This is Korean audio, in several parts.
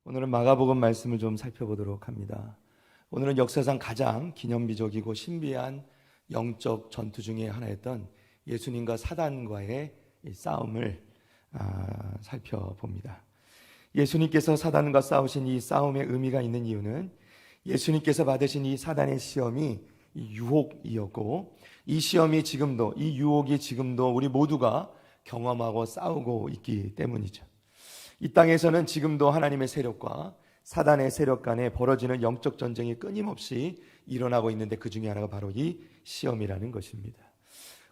오늘은 마가복음 말씀을 좀 살펴보도록 합니다. 오늘은 역사상 가장 기념비적이고 신비한 영적 전투 중에 하나였던 예수님과 사단과의 싸움을 살펴봅니다. 예수님께서 사단과 싸우신 이 싸움의 의미가 있는 이유는 예수님께서 받으신 이 사단의 시험이 유혹이었고, 이 시험이 지금도, 이 유혹이 지금도 우리 모두가 경험하고 싸우고 있기 때문이죠. 이 땅에서는 지금도 하나님의 세력과 사단의 세력 간에 벌어지는 영적 전쟁이 끊임없이 일어나고 있는데, 그 중에 하나가 바로 이 시험이라는 것입니다.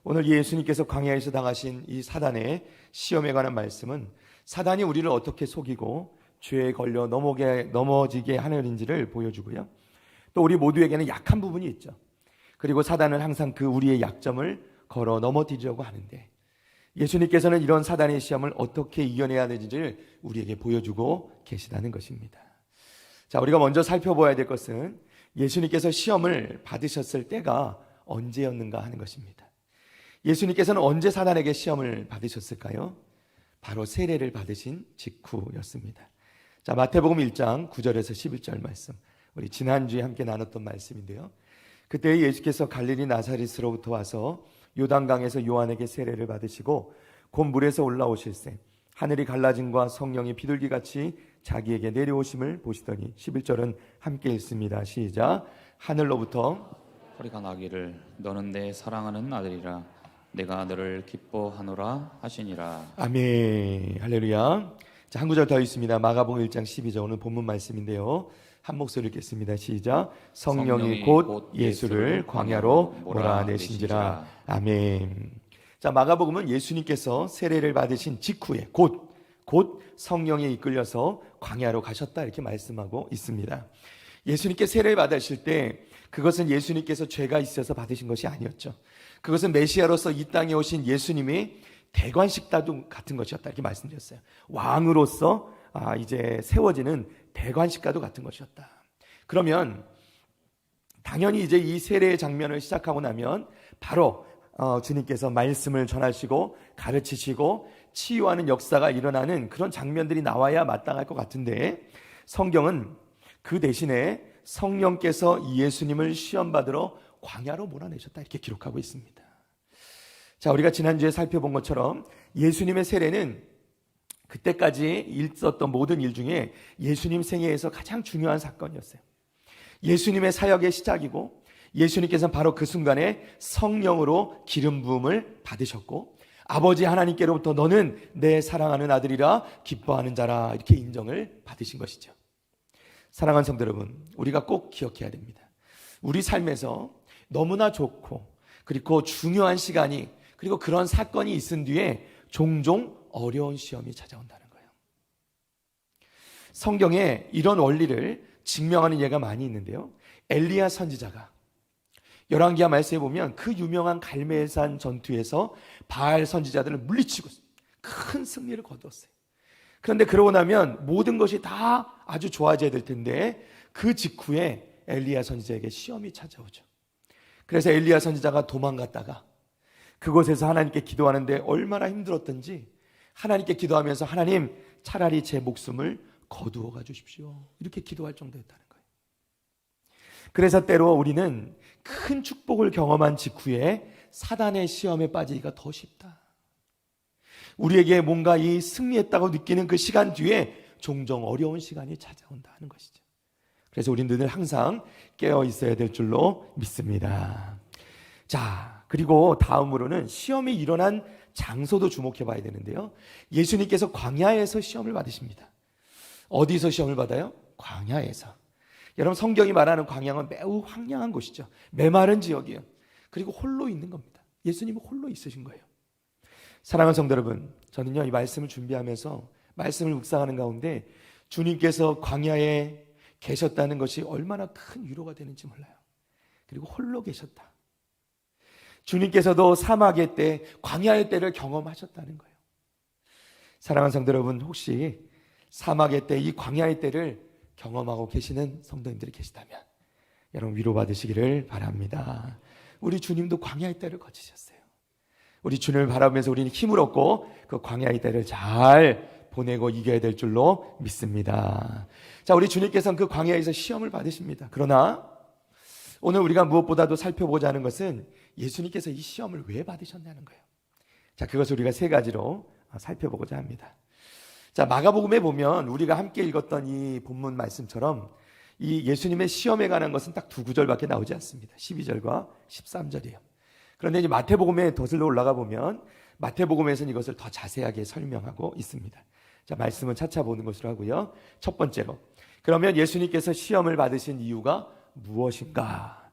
오늘 예수님께서 광야에서 당하신 이 사단의 시험에 관한 말씀은 사단이 우리를 어떻게 속이고 죄에 걸려 넘어지게 하는지를 보여주고요, 또 우리 모두에게는 약한 부분이 있죠. 그리고 사단은 항상 그 우리의 약점을 걸어 넘어뜨리려고 하는데, 예수님께서는 이런 사단의 시험을 어떻게 이겨내야 되는지를 우리에게 보여주고 계시다는 것입니다. 자, 우리가 먼저 살펴봐야 될 것은 예수님께서 시험을 받으셨을 때가 언제였는가 하는 것입니다. 예수님께서는 언제 사단에게 시험을 받으셨을까요? 바로 세례를 받으신 직후였습니다. 자, 마태복음 1장 9절에서 11절 말씀, 우리 지난주에 함께 나눴던 말씀인데요, 그때 예수께서 갈릴리 나사렛으로부터 와서 요단강에서 요한에게 세례를 받으시고 곧 물에서 올라오실새 하늘이 갈라짐과 성령이 비둘기같이 자기에게 내려오심을 보시더니, 11절은 함께 읽습니다. 시작. 하늘로부터 소리가 나기를 너는 내 사랑하는 아들이라 내가 너를 기뻐하노라 하시니라. 아멘. 할렐루야. 자, 한 구절 더 있습니다. 마가복음 1장 12절, 오늘 본문 말씀인데요, 한 목소리 읽겠습니다. 시작. 성령이 곧 예수를 광야로 몰아내신지라. 아멘. 자, 마가복음은 예수님께서 세례를 받으신 직후에 곧 성령에 이끌려서 광야로 가셨다, 이렇게 말씀하고 있습니다. 예수님께 세례를 받으실 때 그것은 예수님께서 죄가 있어서 받으신 것이 아니었죠. 그것은 메시아로서 이 땅에 오신 예수님이 대관식과도 같은 것이었다, 이렇게 말씀드렸어요. 왕으로서 이제 세워지는 대관식과도 같은 것이었다. 그러면 당연히 이제 이 세례의 장면을 시작하고 나면 바로 주님께서 말씀을 전하시고 가르치시고 치유하는 역사가 일어나는 그런 장면들이 나와야 마땅할 것 같은데, 성경은 그 대신에 성령께서 예수님을 시험받으러 광야로 몰아내셨다, 이렇게 기록하고 있습니다. 자, 우리가 지난주에 살펴본 것처럼 예수님의 세례는 그때까지 있었던 모든 일 중에 예수님 생애에서 가장 중요한 사건이었어요. 예수님의 사역의 시작이고, 예수님께서는 바로 그 순간에 성령으로 기름 부음을 받으셨고, 아버지 하나님께로부터 너는 내 사랑하는 아들이라 기뻐하는 자라, 이렇게 인정을 받으신 것이죠. 사랑하는 성도 여러분, 우리가 꼭 기억해야 됩니다. 우리 삶에서 너무나 좋고 그리고 중요한 시간이, 그리고 그런 사건이 있은 뒤에 종종 어려운 시험이 찾아온다는 거예요. 성경에 이런 원리를 증명하는 예가 많이 있는데요, 엘리야 선지자가 열왕기하 말씀에 보면 그 유명한 갈멜산 전투에서 바알 선지자들을 물리치고 큰 승리를 거두었어요. 그런데 그러고 나면 모든 것이 다 아주 좋아져야 될 텐데, 그 직후에 엘리야 선지자에게 시험이 찾아오죠. 그래서 엘리야 선지자가 도망갔다가 그곳에서 하나님께 기도하는데 얼마나 힘들었던지, 하나님께 기도하면서 하나님, 차라리 제 목숨을 거두어 주십시오, 이렇게 기도할 정도였다는 거예요. 그래서 때로 우리는 큰 축복을 경험한 직후에 사단의 시험에 빠지기가 더 쉽다. 우리에게 뭔가 이 승리했다고 느끼는 그 시간 뒤에 종종 어려운 시간이 찾아온다 하는 것이죠. 그래서 우리는 늘 항상 깨어 있어야 될 줄로 믿습니다. 자, 그리고 다음으로는 시험이 일어난 장소도 주목해 봐야 되는데요, 예수님께서 광야에서 시험을 받으십니다. 어디서 시험을 받아요? 광야에서. 여러분, 성경이 말하는 광야는 매우 황량한 곳이죠. 메마른 지역이에요. 그리고 홀로 있는 겁니다. 예수님은 홀로 있으신 거예요. 사랑하는 성도 여러분, 저는요, 이 말씀을 준비하면서 말씀을 묵상하는 가운데 주님께서 광야에 계셨다는 것이 얼마나 큰 위로가 되는지 몰라요. 그리고 홀로 계셨다. 주님께서도 사막의 때, 광야의 때를 경험하셨다는 거예요. 사랑하는 성도 여러분, 혹시 사막의 때, 이 광야의 때를 경험하고 계시는 성도님들이 계시다면 여러분 위로받으시기를 바랍니다. 우리 주님도 광야의 때를 거치셨어요. 우리 주님을 바라보면서 우리는 힘을 얻고 그 광야의 때를 잘 보내고 이겨야 될 줄로 믿습니다. 자, 우리 주님께서는 그 광야에서 시험을 받으십니다. 그러나 오늘 우리가 무엇보다도 살펴보자 하는 것은 예수님께서 이 시험을 왜 받으셨냐는 거예요. 자, 그것을 우리가 세 가지로 살펴보고자 합니다. 자, 마가복음에 보면 우리가 함께 읽었던 이 본문 말씀처럼 이 예수님의 시험에 관한 것은 딱 두 구절밖에 나오지 않습니다. 12절과 13절이에요. 그런데 이제 마태복음에 더슬러 올라가 보면 마태복음에서는 이것을 더 자세하게 설명하고 있습니다. 자, 말씀은 차차 보는 것으로 하고요. 첫 번째로, 그러면 예수님께서 시험을 받으신 이유가 무엇인가?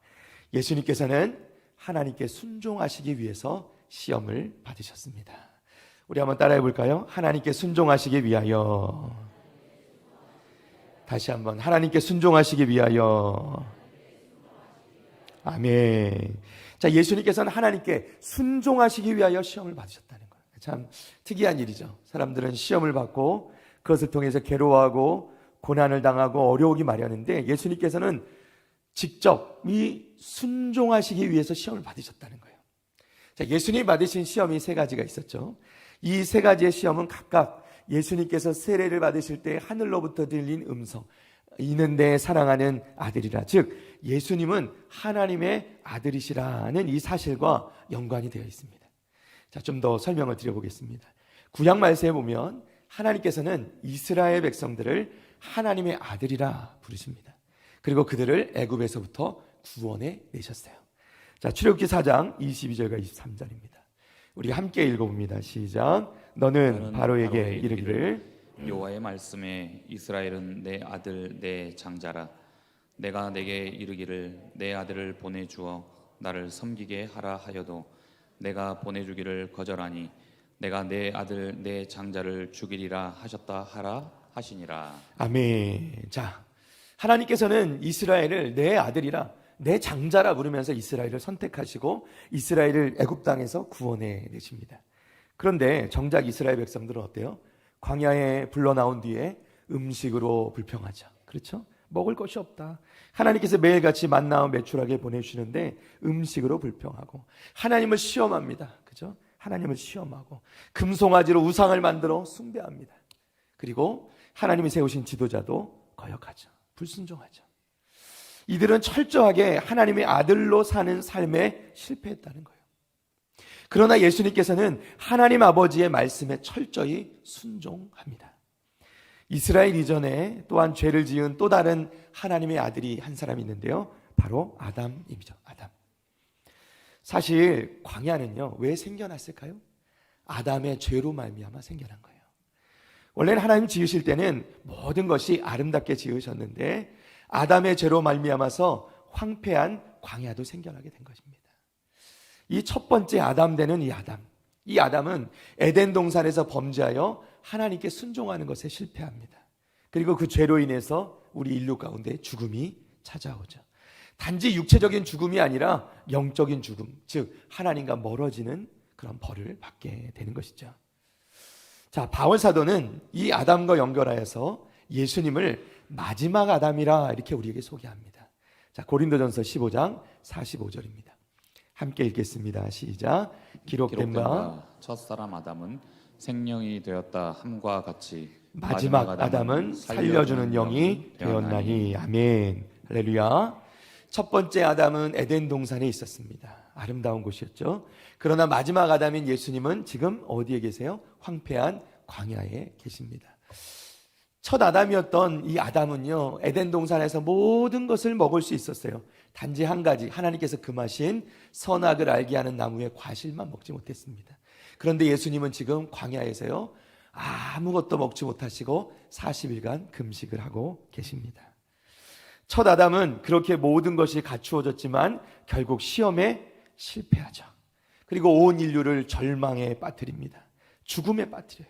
예수님께서는 하나님께 순종하시기 위해서 시험을 받으셨습니다. 우리 한번 따라해 볼까요? 하나님께 순종하시기 위하여. 다시 한번, 하나님께 순종하시기 위하여. 아멘. 자, 예수님께서는 하나님께 순종하시기 위하여 시험을 받으셨다는 거예요. 참 특이한 일이죠. 사람들은 시험을 받고 그것을 통해서 괴로워하고 고난을 당하고 어려우기 마련인데 예수님께서는 직접 이 순종하시기 위해서 시험을 받으셨다는 거예요. 자, 예수님이 받으신 시험이 세 가지가 있었죠. 이 세 가지의 시험은 각각 예수님께서 세례를 받으실 때 하늘로부터 들린 음성, 이는 내 사랑하는 아들이라, 즉 예수님은 하나님의 아들이시라는 이 사실과 연관이 되어 있습니다. 자, 좀 더 설명을 드려보겠습니다. 구약 말씀에 보면 하나님께서는 이스라엘 백성들을 하나님의 아들이라 부르십니다. 그리고 그들을 애굽에서부터 구원해 내셨어요. 자, 출애굽기 4장 22절과 23절입니다. 우리 함께 읽어봅니다. 시작. 너는 바로에게 이르기를 여호와의 말씀에 이스라엘은 내 아들 내 장자라. 내가 내게 이르기를 내 아들을 보내주어 나를 섬기게 하라 하여도 내가 보내주기를 거절하니 내가 내 아들 내 장자를 죽이리라 하셨다 하라 하시니라. 아멘. 자, 하나님께서는 이스라엘을 내 아들이라, 내 장자라 부르면서 이스라엘을 선택하시고 이스라엘을 애굽 땅에서 구원해 내십니다. 그런데 정작 이스라엘 백성들은 어때요? 광야에 불러 나온 뒤에 음식으로 불평하죠. 그렇죠? 먹을 것이 없다. 하나님께서 매일같이 만나와 매출하게 보내주시는데 음식으로 불평하고 하나님을 시험합니다. 그죠? 하나님을 시험하고 금송아지로 우상을 만들어 숭배합니다. 그리고 하나님이 세우신 지도자도 거역하죠. 불순종하죠. 이들은 철저하게 하나님의 아들로 사는 삶에 실패했다는 거예요. 그러나 예수님께서는 하나님 아버지의 말씀에 철저히 순종합니다. 이스라엘 이전에 또한 죄를 지은 또 다른 하나님의 아들이 한 사람이 있는데요. 바로 아담이죠. 아담. 사실 광야는요, 왜 생겨났을까요? 아담의 죄로 말미암아 생겨난 거예요. 원래는 하나님 지으실 때는 모든 것이 아름답게 지으셨는데 아담의 죄로 말미암아서 황폐한 광야도 생겨나게 된 것입니다. 이 첫 번째 아담 되는 이 아담은 에덴 동산에서 범죄하여 하나님께 순종하는 것에 실패합니다. 그리고 그 죄로 인해서 우리 인류 가운데 죽음이 찾아오죠. 단지 육체적인 죽음이 아니라 영적인 죽음, 즉 하나님과 멀어지는 그런 벌을 받게 되는 것이죠. 자, 바울 사도는 이 아담과 연결하여서 예수님을 마지막 아담이라 이렇게 우리에게 소개합니다. 자, 고린도전서 15장 45절입니다. 함께 읽겠습니다. 시작. 기록된 바 첫사람 아담은 생명이 되었다 함과 같이 마지막 아담은 살려주는 영이 되었나니. 아멘. 할렐루야. 첫 번째 아담은 에덴 동산에 있었습니다. 아름다운 곳이었죠. 그러나 마지막 아담인 예수님은 지금 어디에 계세요? 황폐한 광야에 계십니다. 첫 아담이었던 이 아담은요, 에덴 동산에서 모든 것을 먹을 수 있었어요. 단지 한 가지, 하나님께서 금하신 선악을 알게 하는 나무의 과실만 먹지 못했습니다. 그런데 예수님은 지금 광야에서요, 아무것도 먹지 못하시고 40일간 금식을 하고 계십니다. 첫 아담은 그렇게 모든 것이 갖추어졌지만 결국 시험에 실패하죠. 그리고 온 인류를 절망에 빠뜨립니다. 죽음에 빠뜨려요.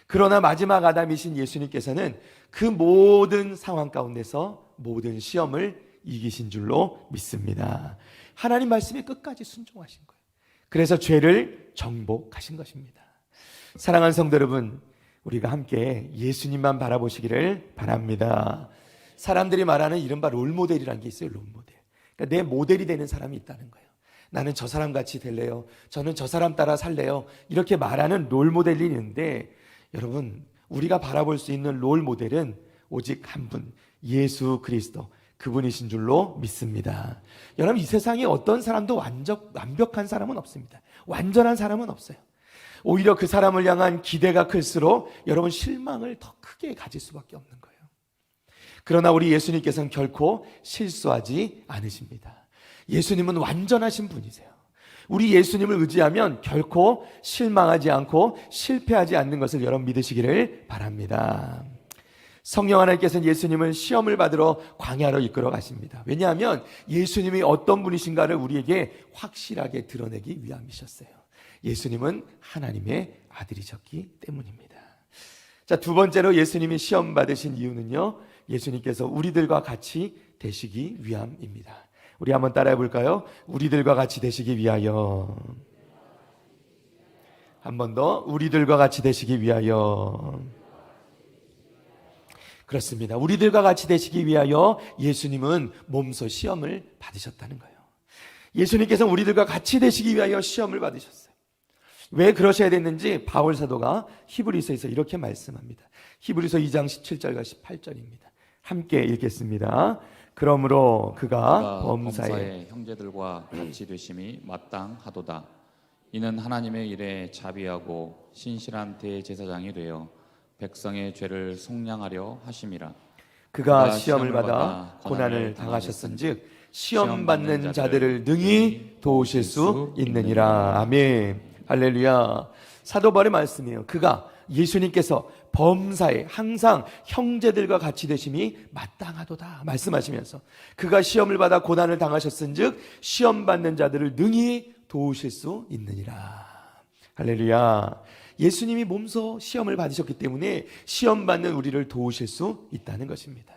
그러나 마지막 아담이신 예수님께서는 그 모든 상황 가운데서 모든 시험을 이기신 줄로 믿습니다. 하나님 말씀에 끝까지 순종하신 거예요. 그래서 죄를 정복하신 것입니다. 사랑하는 성도 여러분, 우리가 함께 예수님만 바라보시기를 바랍니다. 사람들이 말하는 이른바 롤모델이라는 게 있어요. 롤모델. 그러니까 내 모델이 되는 사람이 있다는 거예요. 나는 저 사람 같이 될래요. 저는 저 사람 따라 살래요. 이렇게 말하는 롤모델이 있는데 여러분, 우리가 바라볼 수 있는 롤 모델은 오직 한 분, 예수 그리스도, 그분이신 줄로 믿습니다. 여러분, 이 세상에 어떤 사람도 완벽한 사람은 없습니다. 완전한 사람은 없어요. 오히려 그 사람을 향한 기대가 클수록 여러분 실망을 더 크게 가질 수밖에 없는 거예요. 그러나 우리 예수님께서는 결코 실수하지 않으십니다. 예수님은 완전하신 분이세요. 우리 예수님을 의지하면 결코 실망하지 않고 실패하지 않는 것을 여러분 믿으시기를 바랍니다. 성령 하나님께서는 예수님을 시험을 받으러 광야로 이끌어 가십니다. 왜냐하면 예수님이 어떤 분이신가를 우리에게 확실하게 드러내기 위함이셨어요. 예수님은 하나님의 아들이셨기 때문입니다. 자, 두 번째로 예수님이 시험 받으신 이유는요, 예수님께서 우리들과 같이 되시기 위함입니다. 우리 한번 따라해 볼까요? 우리들과 같이 되시기 위하여. 한 번 더, 우리들과 같이 되시기 위하여. 그렇습니다. 우리들과 같이 되시기 위하여 예수님은 몸소 시험을 받으셨다는 거예요. 예수님께서 우리들과 같이 되시기 위하여 시험을 받으셨어요. 왜 그러셔야 됐는지 바울 사도가 히브리서에서 이렇게 말씀합니다. 히브리서 2장 17절과 18절입니다. 함께 읽겠습니다. 그러므로 그가 범사에 형제들과 같이 되심이 마땅하도다. 이는 하나님의 일에 자비하고 신실한 대제사장이 되어 백성의 죄를 속량하려 하심이라. 그가 시험을 받아 고난을 당하셨은즉 시험 받는 자들을 능히 도우실 수 있느니라. 아멘. 할렐루야. 사도 바울의 말씀이에요. 그가, 예수님께서 범사에 항상 형제들과 같이 되심이 마땅하도다 말씀하시면서 그가 시험을 받아 고난을 당하셨은즉 시험 받는 자들을 능히 도우실 수 있느니라. 할렐루야. 예수님이 몸소 시험을 받으셨기 때문에 시험 받는 우리를 도우실 수 있다는 것입니다.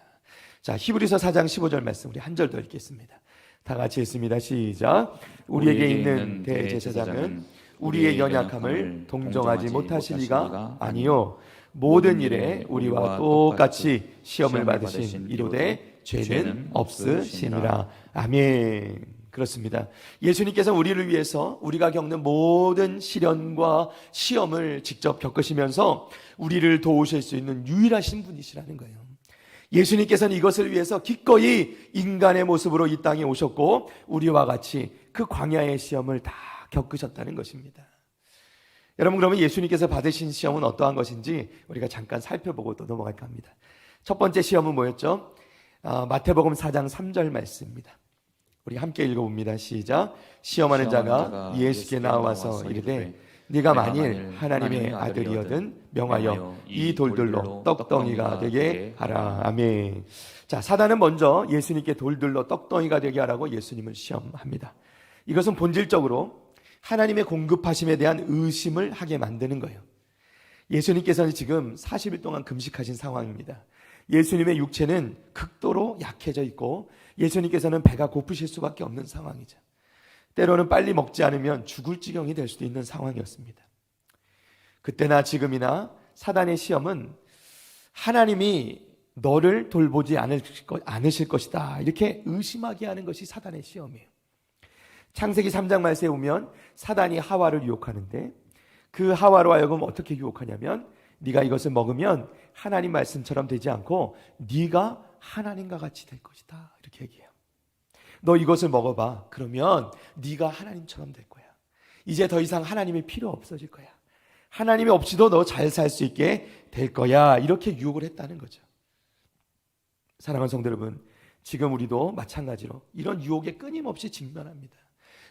자, 히브리서 4장 15절 말씀 우리 한 절 더 읽겠습니다. 다 같이 읽습니다. 시작. 우리에게 있는 대제사장은 우리의 연약함을 동정하지 못하실 리가 아니요 모든 일에 우리와 똑같이 시험을 받으신 이로되 죄는 없으시니라. 아멘. 그렇습니다. 예수님께서 우리를 위해서 우리가 겪는 모든 시련과 시험을 직접 겪으시면서 우리를 도우실 수 있는 유일하신 분이시라는 거예요. 예수님께서는 이것을 위해서 기꺼이 인간의 모습으로 이 땅에 오셨고 우리와 같이 그 광야의 시험을 다 겪으셨다는 것입니다. 여러분, 그러면 예수님께서 받으신 시험은 어떠한 것인지 우리가 잠깐 살펴보고 또 넘어갈까 합니다. 첫 번째 시험은 뭐였죠? 마태복음 4장 3절 말씀입니다. 우리 함께 읽어봅니다. 시작. 시험하는 자가 예수께 나와서 이르되 네가 만일 하나님의 아들이거든 명하여 이 돌들로 떡덩이가 되게 하라. 아멘. 자, 사단은 먼저 예수님께 돌들로 떡덩이가 되게 하라고 예수님을 시험합니다. 이것은 본질적으로 하나님의 공급하심에 대한 의심을 하게 만드는 거예요. 예수님께서는 지금 40일 동안 금식하신 상황입니다. 예수님의 육체는 극도로 약해져 있고 예수님께서는 배가 고프실 수밖에 없는 상황이죠. 때로는 빨리 먹지 않으면 죽을 지경이 될 수도 있는 상황이었습니다. 그때나 지금이나 사단의 시험은 하나님이 너를 돌보지 않으실 것이다 이렇게 의심하게 하는 것이 사단의 시험이에요. 창세기 3장 말씀에 보면 사단이 하와를 유혹하는데 그 하와로 하여금 어떻게 유혹하냐면 네가 이것을 먹으면 하나님 말씀처럼 되지 않고 네가 하나님과 같이 될 것이다 이렇게 얘기해요. 너 이것을 먹어봐. 그러면 네가 하나님처럼 될 거야. 이제 더 이상 하나님이 필요 없어질 거야. 하나님이 없이도 너 잘 살 수 있게 될 거야. 이렇게 유혹을 했다는 거죠. 사랑하는 성도 여러분, 지금 우리도 마찬가지로 이런 유혹에 끊임없이 직면합니다.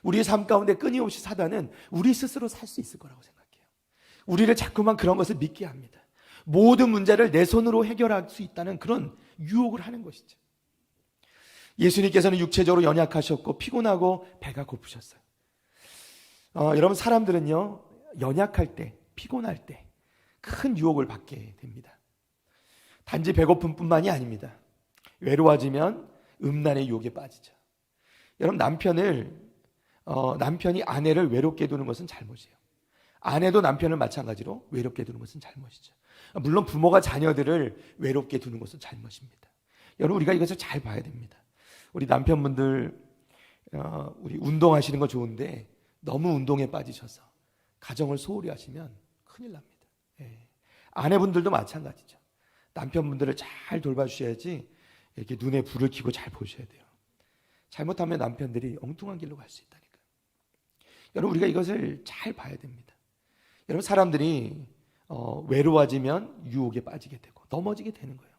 우리의 삶 가운데 끊임없이 사단은 우리 스스로 살 수 있을 거라고 생각해요. 우리를 자꾸만 그런 것을 믿게 합니다. 모든 문제를 내 손으로 해결할 수 있다는 그런 유혹을 하는 것이죠. 예수님께서는 육체적으로 연약하셨고 피곤하고 배가 고프셨어요. 여러분, 사람들은요 연약할 때, 피곤할 때 큰 유혹을 받게 됩니다. 단지 배고픔뿐만이 아닙니다. 외로워지면 음란의 유혹에 빠지죠. 여러분, 남편이 아내를 외롭게 두는 것은 잘못이에요. 아내도 남편을 마찬가지로 외롭게 두는 것은 잘못이죠. 물론 부모가 자녀들을 외롭게 두는 것은 잘못입니다. 여러분, 우리가 이것을 잘 봐야 됩니다. 우리 남편분들 우리 운동하시는 거 좋은데 너무 운동에 빠지셔서 가정을 소홀히 하시면 큰일 납니다. 예. 아내분들도 마찬가지죠. 남편분들을 잘 돌봐주셔야지 이렇게 눈에 불을 켜고 잘 보셔야 돼요. 잘못하면 남편들이 엉뚱한 길로 갈 수 있다니까요. 여러분, 우리가 이것을 잘 봐야 됩니다. 여러분, 사람들이 외로워지면 유혹에 빠지게 되고 넘어지게 되는 거예요.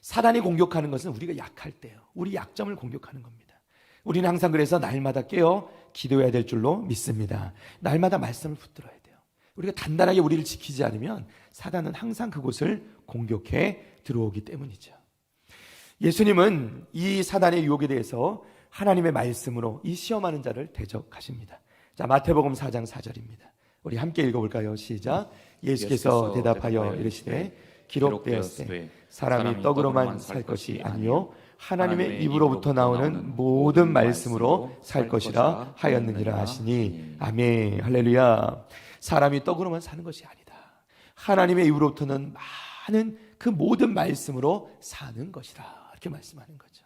사단이 공격하는 것은 우리가 약할 때요, 우리 약점을 공격하는 겁니다. 우리는 항상 그래서 날마다 깨어 기도해야 될 줄로 믿습니다. 날마다 말씀을 붙들어야 돼요. 우리가 단단하게 우리를 지키지 않으면 사단은 항상 그곳을 공격해 들어오기 때문이죠. 예수님은 이 사단의 유혹에 대해서 하나님의 말씀으로 이 시험하는 자를 대적하십니다. 자, 마태복음 4장 4절입니다. 우리 함께 읽어볼까요? 시작. 예수께서 대답하여 이르시되 기록되었으되 사람이 떡으로만 살 것이 아니요 하나님의 입으로부터 나오는 모든 말씀으로 살 것이라 하였느니라 하시니. 아멘. 할렐루야. 사람이 떡으로만 사는 것이 아니다. 하나님의 입으로부터는 많은 그 모든 말씀으로 사는 것이라, 이렇게 말씀하는 거죠.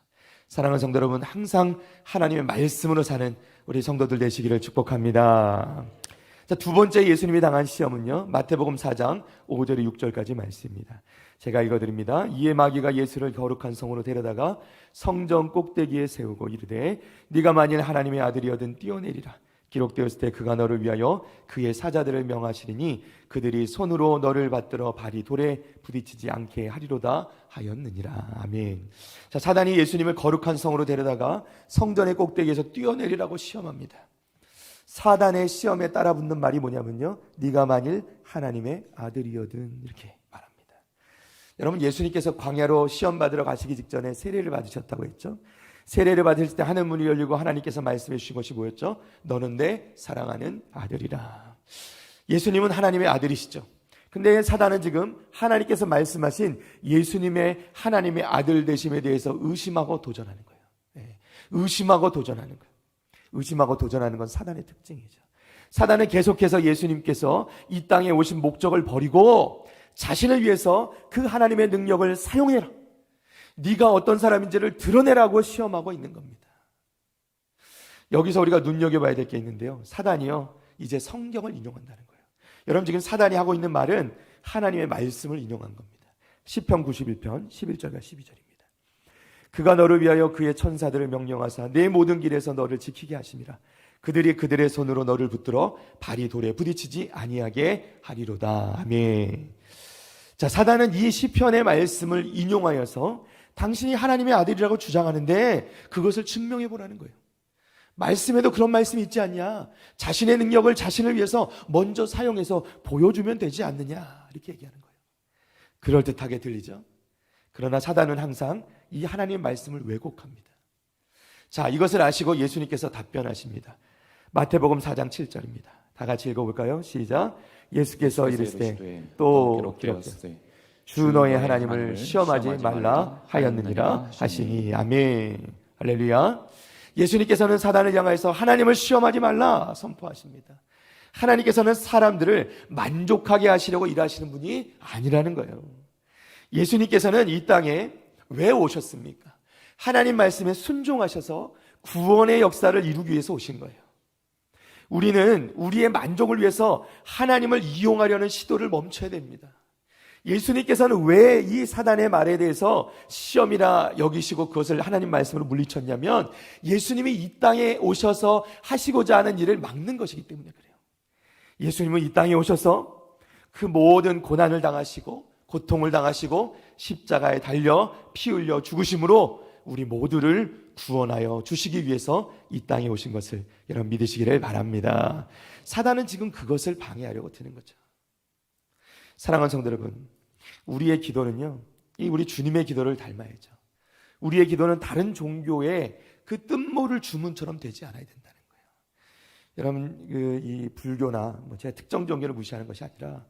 사랑하는 성도 여러분, 항상 하나님의 말씀으로 사는 우리 성도들 되시기를 축복합니다. 자, 두 번째 예수님이 당한 시험은요, 마태복음 4장 5절에 6절까지 말씀입니다. 제가 읽어드립니다. 이에 마귀가 예수를 거룩한 성으로 데려다가 성전 꼭대기에 세우고 이르되 네가 만일 하나님의 아들이어든 뛰어내리라. 기록되었을 때 그가 너를 위하여 그의 사자들을 명하시리니 그들이 손으로 너를 받들어 발이 돌에 부딪히지 않게 하리로다 하였느니라. 아멘. 자, 사단이 예수님을 거룩한 성으로 데려다가 성전의 꼭대기에서 뛰어내리라고 시험합니다. 사단의 시험에 따라붙는 말이 뭐냐면요, 네가 만일 하나님의 아들이어든, 이렇게 말합니다. 여러분, 예수님께서 광야로 시험 받으러 가시기 직전에 세례를 받으셨다고 했죠. 세례를 받으실 때 하늘 문이 열리고 하나님께서 말씀해 주신 것이 뭐였죠? 너는 내 사랑하는 아들이라. 예수님은 하나님의 아들이시죠. 근데 사단은 지금 하나님께서 말씀하신 예수님의 하나님의 아들 되심에 대해서 의심하고 도전하는 거예요. 네. 의심하고 도전하는 거예요. 의심하고 도전하는 건 사단의 특징이죠. 사단은 계속해서 예수님께서 이 땅에 오신 목적을 버리고 자신을 위해서 그 하나님의 능력을 사용해라, 네가 어떤 사람인지를 드러내라고 시험하고 있는 겁니다. 여기서 우리가 눈여겨봐야 될 게 있는데요, 사단이요, 이제 성경을 인용한다는 거예요. 여러분, 지금 사단이 하고 있는 말은 하나님의 말씀을 인용한 겁니다. 시편 91편 11절과 12절입니다. 그가 너를 위하여 그의 천사들을 명령하사 내 모든 길에서 너를 지키게 하심이라. 그들이 그들의 손으로 너를 붙들어 발이 돌에 부딪히지 아니하게 하리로다. 아멘. 자, 사단은 이 시편의 말씀을 인용하여서 당신이 하나님의 아들이라고 주장하는데 그것을 증명해 보라는 거예요. 말씀에도 그런 말씀이 있지 않냐? 자신의 능력을 자신을 위해서 먼저 사용해서 보여주면 되지 않느냐? 이렇게 얘기하는 거예요. 그럴듯하게 들리죠? 그러나 사단은 항상 이 하나님의 말씀을 왜곡합니다. 자, 이것을 아시고 예수님께서 답변하십니다. 마태복음 4장 7절입니다. 다 같이 읽어볼까요? 시작. 예수께서 이르시되 또 기록되었으되 주 너의 하나님을 시험하지 말라 하였느니라 하시니. 아멘. 할렐루야. 예수님께서는 사단을 향하여서 하나님을 시험하지 말라 선포하십니다. 하나님께서는 사람들을 만족하게 하시려고 일하시는 분이 아니라는 거예요. 예수님께서는 이 땅에 왜 오셨습니까? 하나님 말씀에 순종하셔서 구원의 역사를 이루기 위해서 오신 거예요. 우리는 우리의 만족을 위해서 하나님을 이용하려는 시도를 멈춰야 됩니다. 예수님께서는 왜 이 사단의 말에 대해서 시험이라 여기시고 그것을 하나님 말씀으로 물리쳤냐면 예수님이 이 땅에 오셔서 하시고자 하는 일을 막는 것이기 때문에 그래요. 예수님은 이 땅에 오셔서 그 모든 고난을 당하시고 고통을 당하시고 십자가에 달려 피 흘려 죽으심으로 우리 모두를 구원하여 주시기 위해서 이 땅에 오신 것을 여러분 믿으시기를 바랍니다. 사단은 지금 그것을 방해하려고 드는 거죠. 사랑하는 성도 여러분, 우리의 기도는요, 이 우리 주님의 기도를 닮아야죠. 우리의 기도는 다른 종교의 그 뜻모를 주문처럼 되지 않아야 된다는 거예요. 여러분, 이 불교나 제가 특정 종교를 무시하는 것이 아니라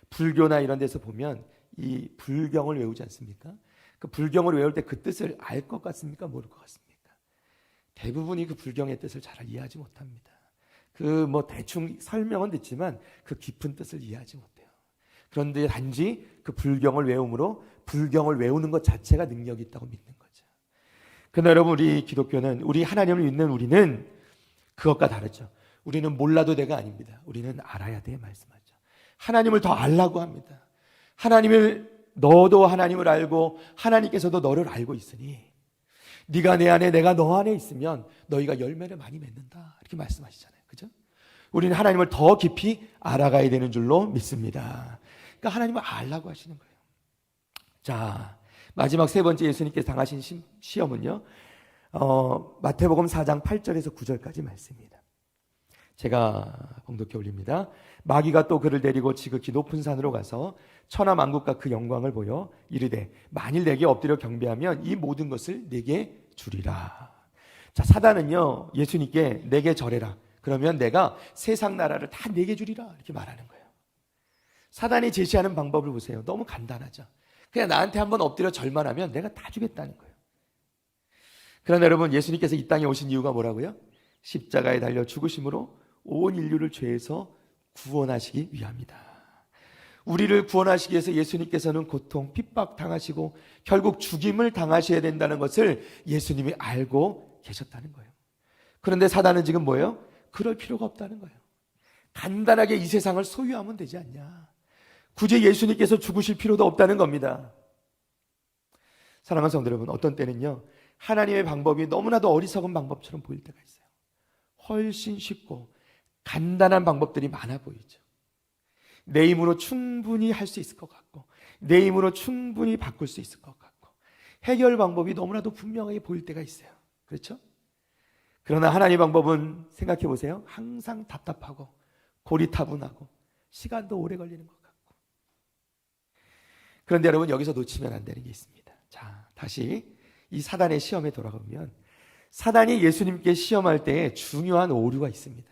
불교나 이런 데서 보면 이 불경을 외우지 않습니까? 그 불경을 외울 때 그 뜻을 알 것 같습니까? 모를 것 같습니까? 대부분이 그 불경의 뜻을 잘 이해하지 못합니다. 대충 설명은 듣지만 그 깊은 뜻을 이해하지 못해요. 그런데 단지 그 불경을 외움으로 불경을 외우는 것 자체가 능력이 있다고 믿는 거죠. 그러나 여러분, 우리 기독교는, 우리 하나님을 믿는 우리는 그것과 다르죠. 우리는 몰라도 돼가 아닙니다. 우리는 알아야 돼 말씀하죠. 하나님을 더 알라고 합니다. 너도 하나님을 알고 하나님께서도 너를 알고 있으니 네가 내 안에 내가 너 안에 있으면 너희가 열매를 많이 맺는다. 이렇게 말씀하시잖아요. 그죠? 우리는 하나님을 더 깊이 알아가야 되는 줄로 믿습니다. 그러니까 하나님을 알라고 하시는 거예요. 자, 마지막 세 번째 예수님께서 당하신 시험은요. 마태복음 4장 8절에서 9절까지 말씀입니다. 제가 봉독해 올립니다. 마귀가 또 그를 데리고 지극히 높은 산으로 가서 천하만국과 그 영광을 보여 이르되 만일 내게 엎드려 경배하면 이 모든 것을 내게 주리라. 자, 사단은요 예수님께 내게 절해라. 그러면 내가 세상 나라를 다 내게 주리라. 이렇게 말하는 거예요. 사단이 제시하는 방법을 보세요. 너무 간단하죠. 그냥 나한테 한번 엎드려 절만 하면 내가 다 주겠다는 거예요. 그러나 여러분, 예수님께서 이 땅에 오신 이유가 뭐라고요? 십자가에 달려 죽으심으로 온 인류를 죄에서 구원하시기 위함이다. 우리를 구원하시기 위해서 예수님께서는 고통, 핍박 당하시고 결국 죽임을 당하셔야 된다는 것을 예수님이 알고 계셨다는 거예요. 그런데 사단은 지금 뭐예요? 그럴 필요가 없다는 거예요. 간단하게 이 세상을 소유하면 되지 않냐. 굳이 예수님께서 죽으실 필요도 없다는 겁니다. 사랑하는 성도 여러분, 어떤 때는요 하나님의 방법이 너무나도 어리석은 방법처럼 보일 때가 있어요. 훨씬 쉽고 간단한 방법들이 많아 보이죠. 내 힘으로 충분히 할 수 있을 것 같고 내 힘으로 충분히 바꿀 수 있을 것 같고 해결 방법이 너무나도 분명하게 보일 때가 있어요. 그렇죠? 그러나 하나님의 방법은 생각해 보세요. 항상 답답하고 고리타분하고 시간도 오래 걸리는 것 같고. 그런데 여러분, 여기서 놓치면 안 되는 게 있습니다. 자, 다시 이 사단의 시험에 돌아가면 사단이 예수님께 시험할 때에 중요한 오류가 있습니다.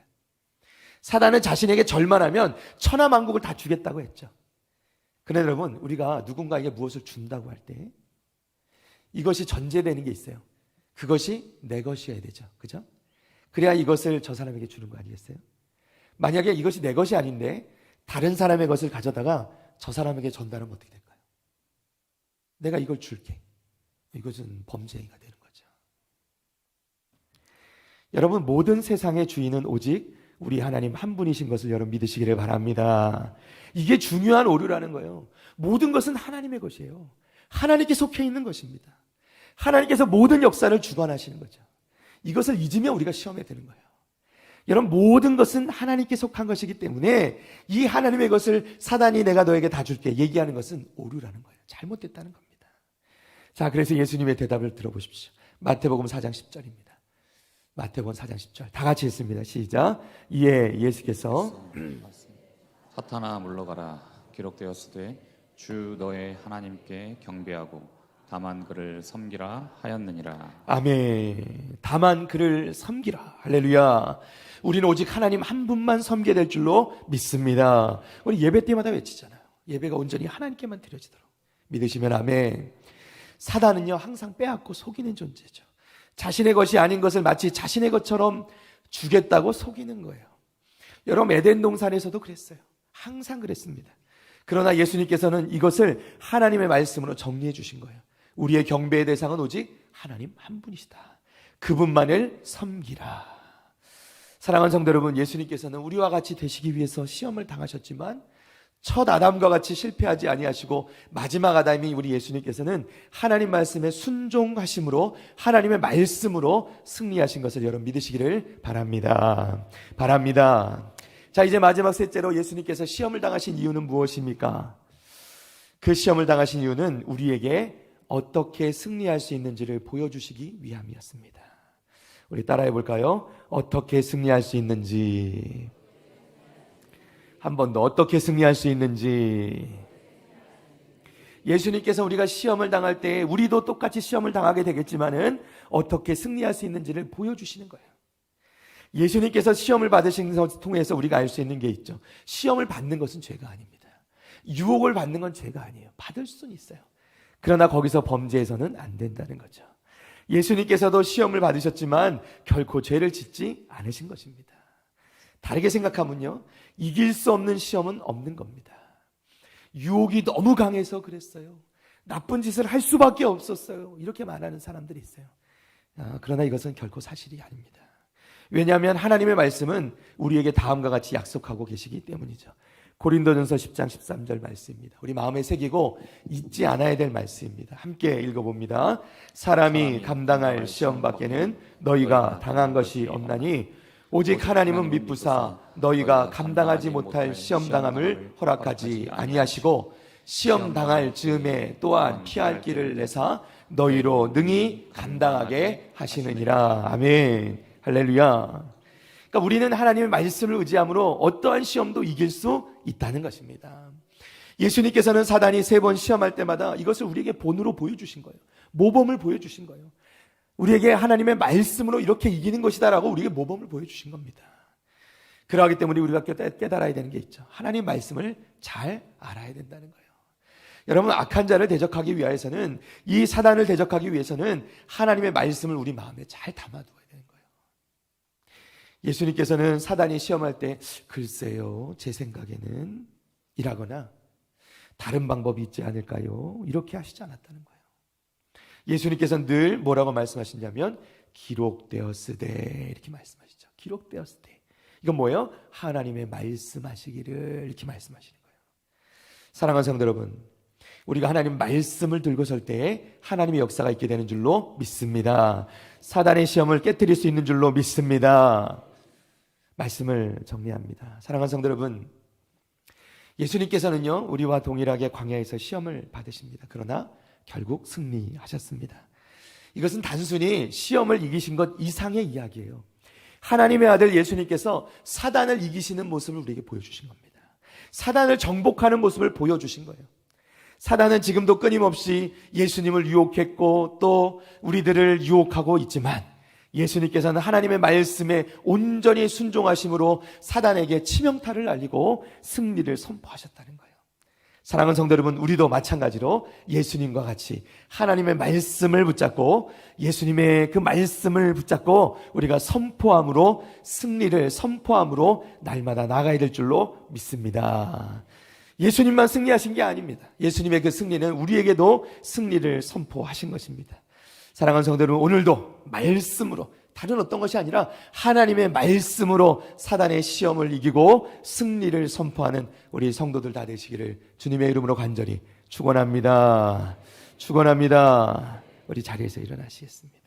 사단은 자신에게 절만하면 천하만국을 다 주겠다고 했죠. 그런데 여러분, 우리가 누군가에게 무엇을 준다고 할 때 이것이 전제되는 게 있어요. 그것이 내 것이어야 되죠. 그죠? 그래야 이것을 저 사람에게 주는 거 아니겠어요? 만약에 이것이 내 것이 아닌데 다른 사람의 것을 가져다가 저 사람에게 전달하면 어떻게 될까요? 내가 이걸 줄게. 이것은 범죄가 되는 거죠. 여러분, 모든 세상의 주인은 오직 우리 하나님 한 분이신 것을 여러분 믿으시기를 바랍니다. 이게 중요한 오류라는 거예요. 모든 것은 하나님의 것이에요. 하나님께 속해 있는 것입니다. 하나님께서 모든 역사를 주관하시는 거죠. 이것을 잊으면 우리가 시험에 드는 거예요. 여러분, 모든 것은 하나님께 속한 것이기 때문에 이 하나님의 것을 사단이 내가 너에게 다 줄게 얘기하는 것은 오류라는 거예요. 잘못됐다는 겁니다. 자, 그래서 예수님의 대답을 들어보십시오. 마태복음 4장 10절입니다. 마태복음 4장 10절 다 같이 읽습니다. 시작. 이에 예수께서 사탄아 물러가라. 기록되었으되 주 너의 하나님께 경배하고 다만 그를 섬기라 하였느니라. 아멘. 다만 그를 섬기라. 할렐루야. 우리는 오직 하나님 한 분만 섬기게 될 줄로 믿습니다. 우리 예배 때마다 외치잖아요. 예배가 온전히 하나님께만 드려지도록 믿으시면 아멘. 사단은요 항상 빼앗고 속이는 존재죠. 자신의 것이 아닌 것을 마치 자신의 것처럼 주겠다고 속이는 거예요. 여러분, 에덴 동산에서도 그랬어요. 항상 그랬습니다. 그러나 예수님께서는 이것을 하나님의 말씀으로 정리해 주신 거예요. 우리의 경배의 대상은 오직 하나님 한 분이시다. 그분만을 섬기라. 사랑하는 성도 여러분, 예수님께서는 우리와 같이 되시기 위해서 시험을 당하셨지만 첫 아담과 같이 실패하지 아니하시고 마지막 아담이 우리 예수님께서는 하나님 말씀에 순종하심으로 하나님의 말씀으로 승리하신 것을 여러분 믿으시기를 바랍니다. 자, 이제 마지막 셋째로 예수님께서 시험을 당하신 이유는 무엇입니까? 그 시험을 당하신 이유는 우리에게 어떻게 승리할 수 있는지를 보여주시기 위함이었습니다. 우리 따라해 볼까요? 어떻게 승리할 수 있는지. 한 번 더, 어떻게 승리할 수 있는지. 예수님께서 우리가 시험을 당할 때 우리도 똑같이 시험을 당하게 되겠지만은 어떻게 승리할 수 있는지를 보여주시는 거예요. 예수님께서 시험을 받으신 것을 통해서 우리가 알 수 있는 게 있죠. 시험을 받는 것은 죄가 아닙니다. 유혹을 받는 건 죄가 아니에요. 받을 수는 있어요. 그러나 거기서 범죄해서는 안 된다는 거죠. 예수님께서도 시험을 받으셨지만 결코 죄를 짓지 않으신 것입니다. 다르게 생각하면요, 이길 수 없는 시험은 없는 겁니다. 유혹이 너무 강해서 그랬어요. 나쁜 짓을 할 수밖에 없었어요. 이렇게 말하는 사람들이 있어요. 그러나 이것은 결코 사실이 아닙니다. 왜냐하면 하나님의 말씀은 우리에게 다음과 같이 약속하고 계시기 때문이죠. 고린도전서 10장 13절 말씀입니다. 우리 마음에 새기고 잊지 않아야 될 말씀입니다. 함께 읽어봅니다. 사람이 감당할 시험 밖에는 너희가 당한 것이 없나니 오직 하나님은 미쁘사 너희가 감당하지 못할 시험당함을 허락하지 아니하시고 시험당할 즈음에 또한 피할 길을 내사 너희로 능히 감당하게 하시느니라. 아멘. 할렐루야. 그러니까 우리는 하나님의 말씀을 의지함으로 어떠한 시험도 이길 수 있다는 것입니다. 예수님께서는 사단이 3번 시험할 때마다 이것을 우리에게 본으로 보여주신 거예요. 모범을 보여주신 거예요. 우리에게 하나님의 말씀으로 이렇게 이기는 것이다라고 우리에게 모범을 보여주신 겁니다. 그러하기 때문에 우리가 깨달아야 되는 게 있죠. 하나님의 말씀을 잘 알아야 된다는 거예요. 여러분, 악한 자를 대적하기 위해서는, 이 사단을 대적하기 위해서는 하나님의 말씀을 우리 마음에 잘 담아둬야 되는 거예요. 예수님께서는 사단이 시험할 때 글쎄요, 제 생각에는 이라거나 다른 방법이 있지 않을까요? 이렇게 하시지 않았다는 거예요. 예수님께서는 늘 뭐라고 말씀하시냐면 기록되었으되 이렇게 말씀하시죠. 기록되었으되. 이건 뭐예요? 하나님의 말씀하시기를 이렇게 말씀하시는 거예요. 사랑하는 성도 여러분, 우리가 하나님 말씀을 들고 설 때 하나님의 역사가 있게 되는 줄로 믿습니다. 사단의 시험을 깨뜨릴 수 있는 줄로 믿습니다. 말씀을 정리합니다. 사랑하는 성도 여러분, 예수님께서는요 우리와 동일하게 광야에서 시험을 받으십니다. 그러나 결국 승리하셨습니다. 이것은 단순히 시험을 이기신 것 이상의 이야기예요. 하나님의 아들 예수님께서 사단을 이기시는 모습을 우리에게 보여주신 겁니다. 사단을 정복하는 모습을 보여주신 거예요. 사단은 지금도 끊임없이 예수님을 유혹했고 또 우리들을 유혹하고 있지만 예수님께서는 하나님의 말씀에 온전히 순종하심으로 사단에게 치명타를 날리고 승리를 선포하셨다는 거예요. 사랑하는 성도 여러분, 우리도 마찬가지로 예수님과 같이 하나님의 말씀을 붙잡고 예수님의 그 말씀을 붙잡고 우리가 선포함으로 승리를 선포함으로 날마다 나가야 될 줄로 믿습니다. 예수님만 승리하신 게 아닙니다. 예수님의 그 승리는 우리에게도 승리를 선포하신 것입니다. 사랑하는 성도 여러분, 오늘도 말씀으로, 다른 어떤 것이 아니라 하나님의 말씀으로 사단의 시험을 이기고 승리를 선포하는 우리 성도들 다 되시기를 주님의 이름으로 간절히 축원합니다. 축원합니다. 우리 자리에서 일어나시겠습니다.